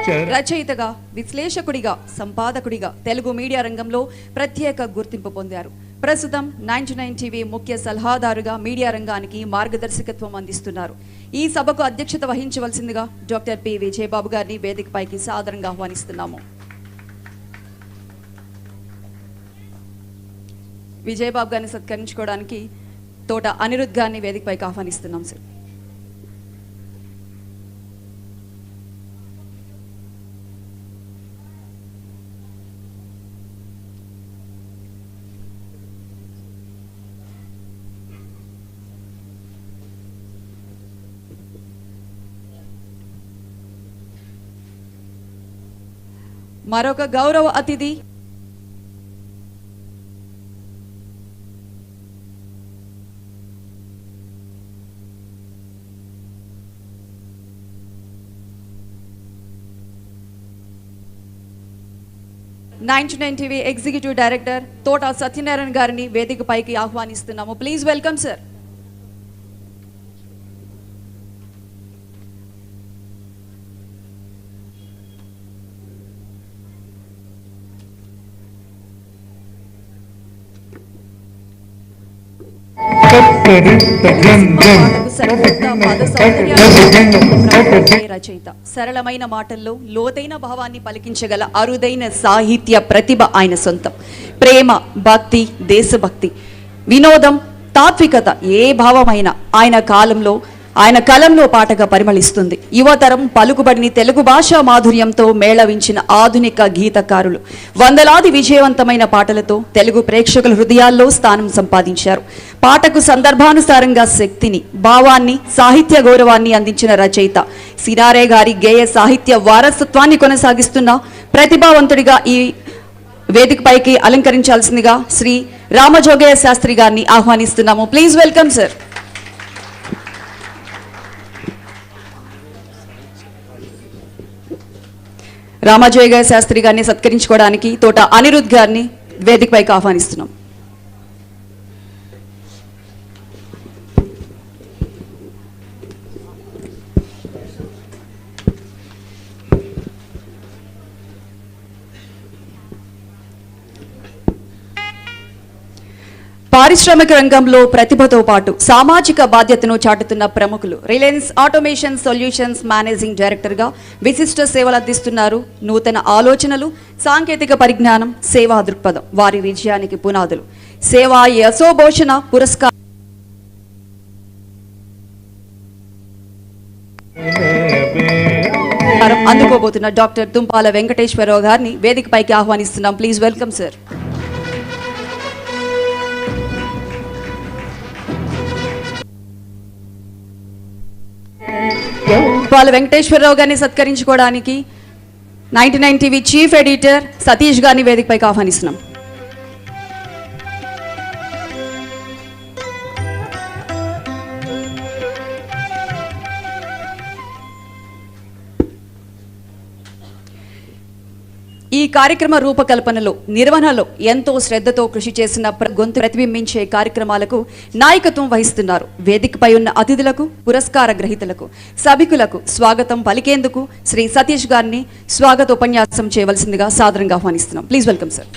రచయితగా, విశ్లేషకుడిగా, సంపాదకుడిగా తెలుగు మీడియా రంగంలో ప్రత్యేక గుర్తింపు పొందారు. ప్రస్తుతం 99 టీవీ ముఖ్య సలహాదారుగా మీడియా రంగానికి మార్గదర్శకత్వం అందిస్తున్నారు. ఈ సభకు అధ్యక్షత వహించవలసిందిగా డాక్టర్ పి విజయబాబు గారిని వేదికపైకి సాదరంగా ఆహ్వానిస్తున్నాము. విజయబాబు గారిని సత్కరించుకోవడానికి తోట అనిరుద్ గారిని వేదికపైకి ఆహ్వానిస్తున్నాం సార్. మరొక గౌరవ అతిథి టీవీ ఎగ్జిక్యూటివ్ డైరెక్టర్ తోట సత్యనారాయణ గారిని వేదికపైకి ఆహ్వానిస్తున్నాము. Please welcome sir. రచయిత సరళమైన మాటల్లో లోతైన భావాన్ని పలికించగల అరుదైన సాహిత్య ప్రతిభ ఆయన సొంతం. ప్రేమ, భక్తి, దేశభక్తి, వినోదం, తాత్వికత ఏ భావమైనా ఆయన కలంలో పాటగా పరిమళిస్తుంది. యువతరం పలుకుబడిని తెలుగు భాషా మాధుర్యంతో మేళవించిన ఆధునిక గీతకారులు వందలాది విజయవంతమైన పాటలతో తెలుగు ప్రేక్షకుల హృదయాల్లో స్థానం సంపాదించారు. పాటకు సందర్భానుసారంగా శక్తిని, భావాన్ని, సాహిత్య గౌరవాన్ని అందించిన రచయిత సినారే గారి గేయ సాహిత్య వారసత్వాన్ని కొనసాగిస్తున్న ప్రతిభావంతుడిగా ఈ వేదికపైకి అలంకరించాల్సిందిగా శ్రీ రామజోగయ్య శాస్త్రి గారిని ఆహ్వానిస్తున్నాము. Please welcome sir. Ramajogayya Sastry గారిని సత్కరించుకోవడానికి తోట అనిరుద్ గారిని వేదికపైకి ఆహ్వానిస్తున్నాం. పారిశ్రామిక రంగంలో ప్రతిభతో పాటు సామాజిక బాధ్యతను చాటుతున్న ప్రముఖులు. రిలయన్స్ ఆటోమేషన్ సొల్యూషన్స్ మేనేజింగ్ డైరెక్టర్గా విశిష్ట సేవలు అందిస్తున్నారు. నూతన ఆలోచనలు, సాంకేతిక పరిజ్ఞానం, సేవా దృక్పథం వారి విజయానికి పునాదులు. సేవా యశోభూషణ పురస్కారం అందుకోబోతున్న డాక్టర్ తుంపాల వెంకటేశ్వరరావు గారిని వేదికపైకి ఆహ్వానిస్తున్నాం. Please welcome sir. Tumpala Venkateswara Rao గారిని సత్కరించుకోవడానికి 99 టీవీ చీఫ్ ఎడిటర్ సతీష్ గారిని వేదికపైకి ఆహ్వానిస్తున్నాం. ఈ కార్యక్రమ రూపకల్పనలో, నిర్వహణలో ఎంతో శ్రద్ధతో కృషి చేసిన గొంతు ప్రతిబింబించే కార్యక్రమాలకు నాయకత్వం వహిస్తున్నారు. వేదికపై ఉన్న అతిథులకు, పురస్కార గ్రహీతలకు, సభికులకు స్వాగతం పలికేందుకు శ్రీ సతీష్ గారిని స్వాగత ఉపన్యాసం చేయవలసిందిగా సాదరంగా ఆహ్వానిస్తున్నాం. Please welcome sir.